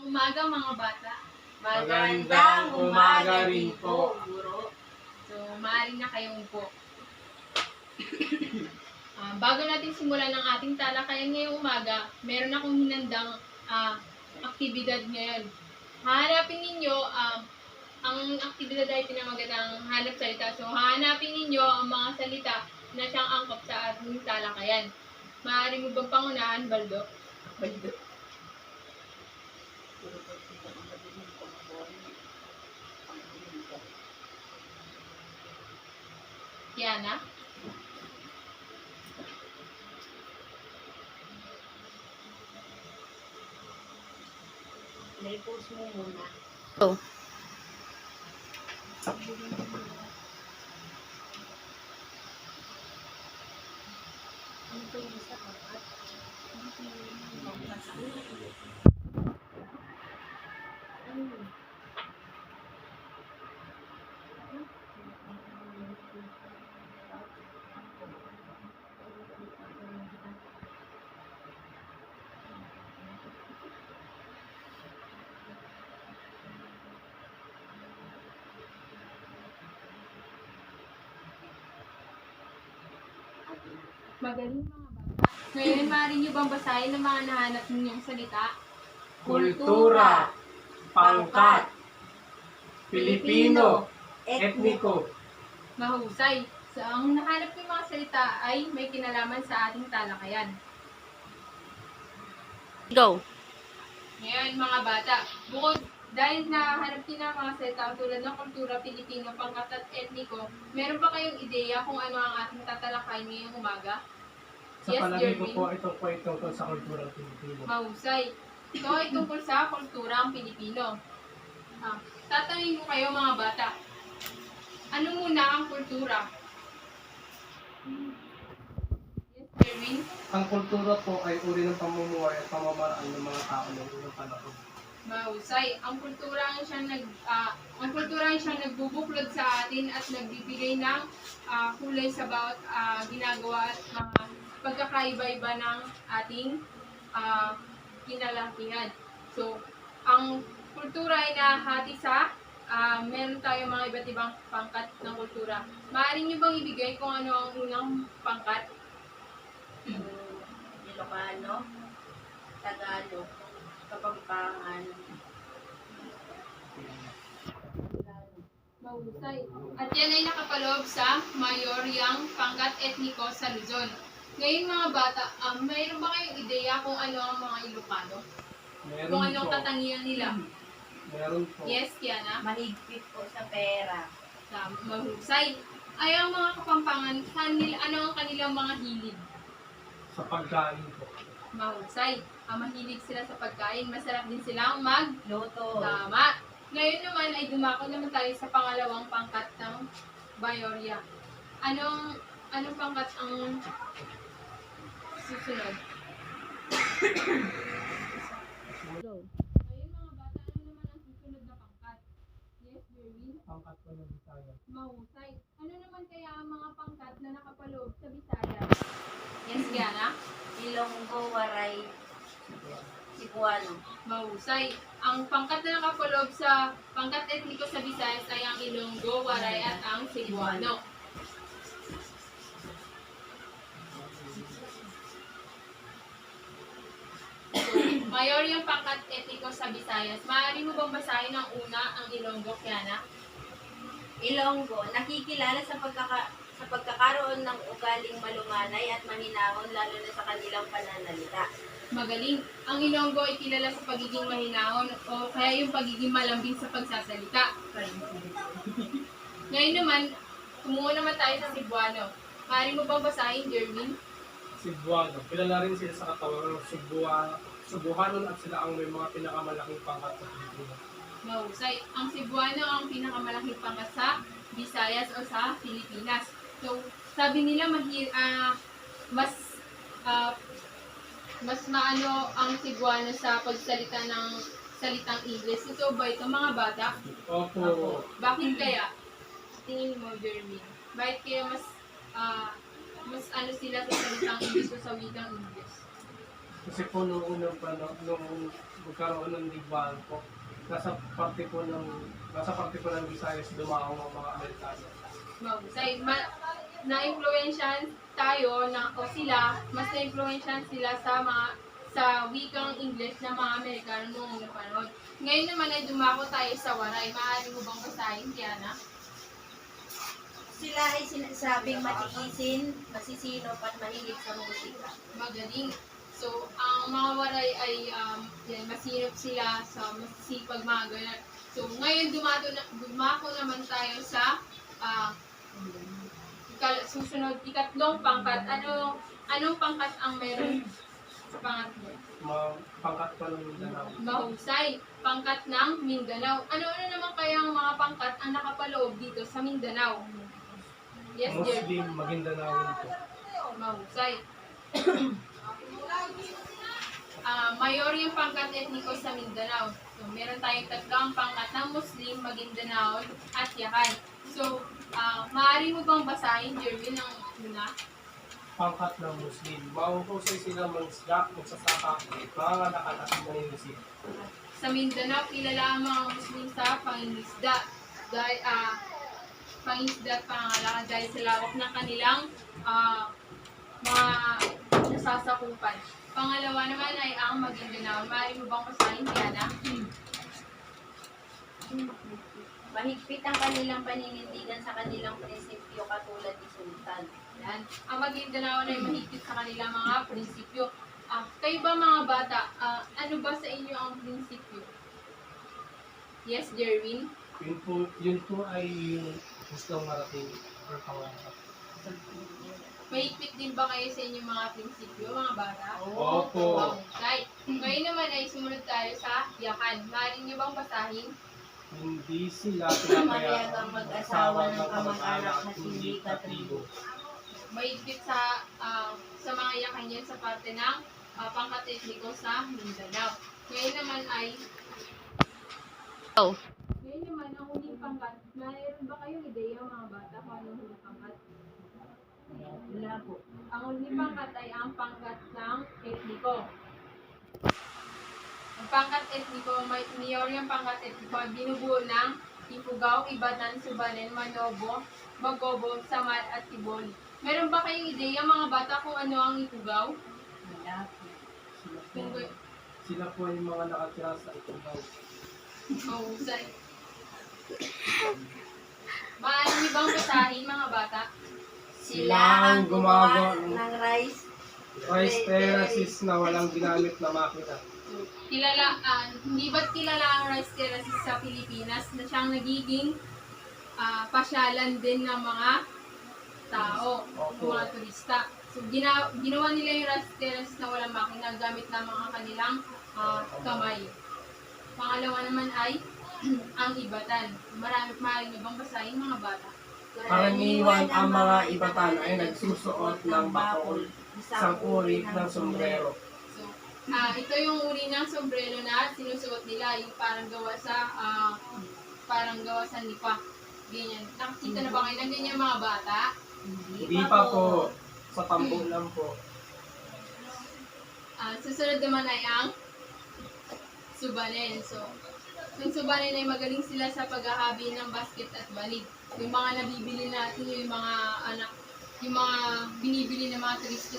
Umaga mga bata. Magandang umaga rin po, guro. So, maaari na kayong upo. Bago natin simulan ang ating talakayan ngayong umaga, meron akong hinandang aktibidad ngayon. Hahanapin ninyo, ang aktibidad ay pinamagatang hanap salita. So, hahanapin ninyo ang mga salita na siyang angkop sa ating talakayan. Maaari mo bang pangunahan, Baldo? Baldo. Kiana? May-post mo muna. Oh. Ano po yung isa kapat? Magaling mga bata. Ngayon, maaari niyo bang basahin ang mga nahanap ninyong salita? Kultura, pangkat, Pilipino, etniko. Mahusay. So, ang nahanap ng mga salita ay may kinalaman sa ating talakayan. Go. Ngayon, mga bata, bukod dahil nahanap din ang mga salita tulad ng kultura, Pilipino, pangkat at etniko, meron ba kayong ideya kung ano ang ating tatalakayin ngayong umaga? Sa palagay ko po, ito po ay tungkol sa kultura Pilipino. Mahusay. Ito ay tungkol sa kulturang Pilipino. Tatanungin ko kayo mga bata. Ano muna ang kultura? Yes, Jerwin? Ang kultura po ay uri ng pamumuhay at pamamaraan ng mga tao ng unang panahon. Mahusay. Ang kultura ang siyang nagbubuklod sa atin at nagbibigay ng kulay sa bawat ginagawa at mga pagkakaiba-iba ng ating kinalakihan. So, ang kultura ay nahati sa meron tayong mga iba't ibang pangkat ng kultura. Maaari niyo bang ibigay kung ano ang unang pangkat? Ilocano, Tagalog, Kapampangan, Mahusay. At yan ay nakapaloob sa mayoryang pangkat etniko sa Luzon. Ngayon mga bata, mayroon ba kayong ideya kung ano ang mga Ilocano? Meron Kung anong po. katangian nila? Meron po. Yes, Kiana? mahigpit po sa pera, Mahusay. Ay ang mga Kapampangan, ano ang kanilang mga hilig? Sa pagkain po. Mahusay. Mahilig sila sa pagkain. Masarap din silang Loto, Tama. Ngayon naman ay dumako naman tayo sa pangalawang pangkat ng Bayorya. Anong pangkat ang susunod? Go. Ngayon mga bata, ano naman ang susunod na pangkat? Yes, Jerwin? Pangkat po ng Bisaya. Mahusay. Ano naman kaya ang mga pangkat na nakapaloob sa Bisaya? Yes, Kiana? Ilonggo, Waray, Cebuano. Mahusay. Ang pangkat na nakapaloob sa pangkat etniko sa Visayas ay ang Ilonggo, Waray at ang Cebuano. Mayor yung pangkat etniko sa Visayas. Maaari mo bang basahin ang una, ang Ilonggo, Kiana? Ilonggo, nakikilala sa pagkakaroon ng ugaling malumanay at mahinahon lalo na sa kanilang pananalita. Magaling. Ang Ilonggo ay kilala sa pagiging mahinahon o kaya yung pagiging malambing sa pagsasalita. Ngayon naman, kumuha naman tayo sa Cebuano. Maaari mo bang basahin, Jerwin? Cebuano. Kilala rin sila sa katawang Cebuanon at sila ang may mga pinakamalaking pangkat sa Pilipinas. Mahusay. Ang Cebuano ang pinakamalaking pangkat sa Visayas o sa Pilipinas. So, sabi nila mas maano ang Cebuano sa pagsalita ng salitang English. Ito ba ito mga bata? Opo. Bakit kaya? Tingin mo, Jeremy. Bakit kaya mas ano sila sa salitang English o sa wikang English? Kasi po nung unang panahon, nung magkaroon ng digmaan po, nasa parte po ng Visayas dumaong ang mga Amerikano. Mahusay. Na-influensyahan tayo o sila, mas na-influensyahan sila sa wikang English ng mga Amerikano noong unang panahon. Ngayon naman ay dumako tayo sa waray. Maaari mo bang basahin, Tiana? Sila ay sinasabing matiisin, masisinop at mahilig sa musika. Magaling. So, ang mga waray ay masinop sila sa masisipag mga ganun. So, ngayon dumako naman tayo sa susunod, ikatlong pangkat. Anong pangkat ang meron sa pangatlo? Pangkat pa ng Mindanao. Mahusay. Pangkat ng Mindanao. Ano-ano naman kaya ang mga pangkat ang nakapaloob dito sa Mindanao? Yes, dear. Muslim, Maguindanao po. Mahusay. Mayor yung pangkat etniko sa Mindanao. So, meron tayong tatlong pangkat ng Muslim, Maguindanao, at Yakan. So, maaari mo bang basahin, Jerwin, ang una? Pangkat ng Muslim. Mahuhusay sila mangisda, magsasaka, mangangalakan at mangingisip. Sa Mindanao, kilala ang mga Muslim sa pangingisda. Dahil, pangingisda at pangangalakan dahil sa lawak ng kanilang mga nasasakupan. Pangalawa naman ay ang Maguindanao. Maaari mo bang basahin, Diana? Mahigpit ang kanilang paninindigan sa kanilang prinsipyo katulad ni Sultan. Yan. Ang Maguindanao ay mahigpit sa kanilang mga prinsipyo. Kayo ba mga bata, ano ba sa inyo ang prinsipyo? Yes, Jerwin? Yun po ay yung gustong marating or pangarap. Mahigpit din ba kayo sa inyong mga prinsipyo, mga bata? Opo. Okay. Ngayon naman ay sumunod tayo sa Yakan. Maaari niyo bang basahin? Hindi sila Mayagang mag-asawa ng kamag-anak na hindi katribo. Mahigpit sa mga Yakan yan sa parte ng pangkat etniko sa Mindanao. Ngayon naman ay Ngayon naman, ang huling pangkat, mayroon ba kayong ideya mga bata kung anong huling pangkat? Wala po. Ang huling pangkat ay ang pangkat ng etniko. Ang pangkat etniko, mayor yung pangkat etniko ay binubuo ng Ifugao, Ibatan, Subanen, Manobo, Magobo, Samar at Tiboli. Meron ba kayong ideya mga bata kung ano ang Ifugao? Wala po. Sila po yung mga nakatira sa Ifugao. Mahusay. Maaari niyo bang basahin mga bata? Sila ang gumawa ng rice Rice na walang ginamit na makina. Hindi ba't kilala ang rice terraces sa Pilipinas na siyang nagiging pasyalan din ng mga tao, mga turista. So, ginawa nila yung rice terraces na walang makina gamit ng mga kanilang kamay. Pangalawa naman ay ang Ibatan. Maaari niyo bang basahin mga bata? Karaniwan ang mga Ibatan ay nagsusuot ng bakol, isang uri ng sombrero. So, ito yung uri ng sombrero na sinusuot nila, yung parang gawa sa nipa. Ganyan. Nakikita na ba kayo ng ganyan mga bata? Hindi pa po, sa tambo lang po. Susunod naman ay ang Subanen. So, yung Subanen ay magaling sila sa paghahabi ng basket at balig. Yung mga nabibili natin, yung mga binibili ng mga turista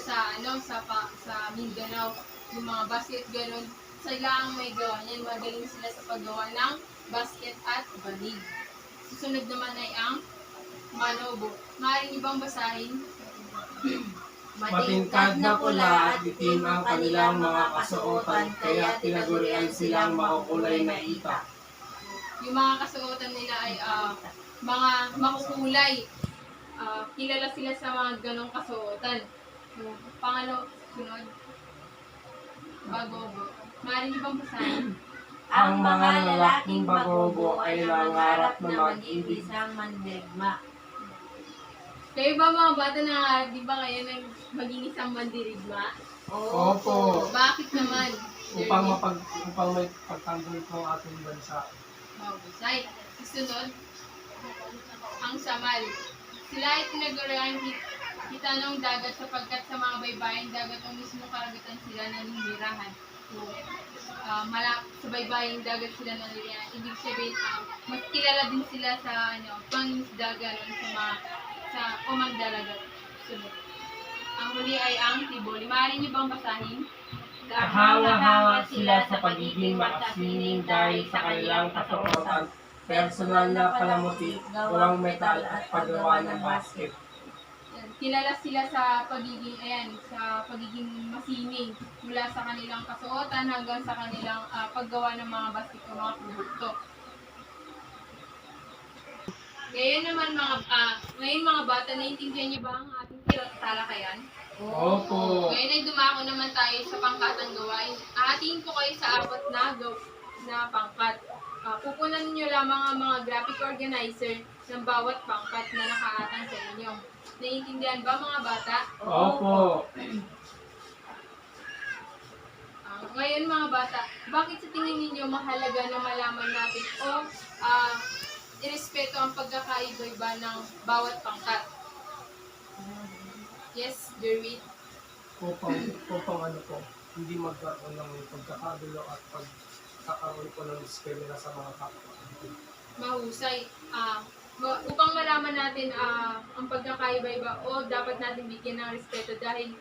sa Mindanao, yung mga basket gano'n, sila ang may gawa niyan. Magaling sila sa paggawa ng basket at balig. Susunod naman ay ang Manobo. Maaaring ibang basahin. Matingkad na pula at itim ang kanilang mga kasuotan, kaya tinagurian silang makukulay na ita. Yung mga kasuotan nila ay mga makukulay. Kilala sila sa mga ganong kasuotan. So, sunod. Bagobo. Maaari niyo bang basahin? Ang mga lalaking bagobo ay nangarap na mag-ibig ng mandirigma. Kayo ba mga bata nangarap, di ba kayo maging isang mandirigma? Opo. Bakit naman? Upang may pagtanggol po ang ating bansa. Mahusay. Susunod, ang Samal. Sila ay kita ng dagat sapagkat sa mga baybaying dagat ang mismo karagatan sila naninirahan. So, sa baybaying dagat sila naninirahan. Ibig sabihin, mas kilala din sila sa pangingisda ganon sa pamagdalagat. Sunod. Ang huli ay ang Tiboli. Maaari niyo bang basahin? Kahanga-hanga sila sa pagiging makasining dahil sa kanilang kasuotan, personal na palamuti, gawang metal at paggawa ng basket. Yan. Kilala sila sa pagiging masining mula sa kanilang kasuotan hanggang sa kanilang paggawa ng mga basket o mga produkto. Ngayon mga bata, naiintindihan niyo ba ang ating talakayan? Opo. Ngayon ay dumako naman tayo sa pangkatang gawain. Ahatiin ko kayo sa 4 na pangkat. Pupunan niyo lamang ang mga graphic organizer ng bawat pangkat na nakaatang sa inyo. Naiintindihan ba mga bata? Opo. Ngayon mga bata, bakit sa tingin ninyo mahalaga na malaman natin o irespeto ang pagkakaiba-iba ng bawat pangkat? Yes, Jerwin? Upang hindi magkaroon ng pagkakagulo at pagkakaroon po ng diskrimina sa mga kapwa. Mahusay. Upang malaman natin ang pagkakaiba-iba o dapat natin bigyan ng respeto dahil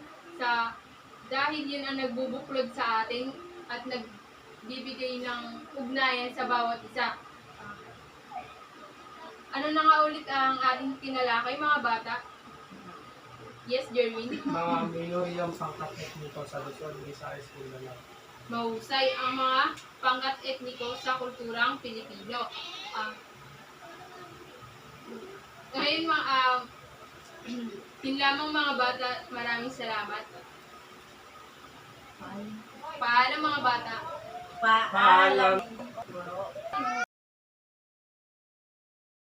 yun ang nagbubuklod sa atin at nagbibigay ng ugnayan sa bawat isa. Ano na nga ulit ang ating tinalakay mga bata? Yes, Jerwin? Mga minoriyang pangkat etniko sa Luzon, Visayas, Mindanao. Mahusay ang mga pangkat etniko sa kulturang Pilipino. Ngayon, yun lamang mga bata, maraming salamat. Paalam mga bata. Paalam.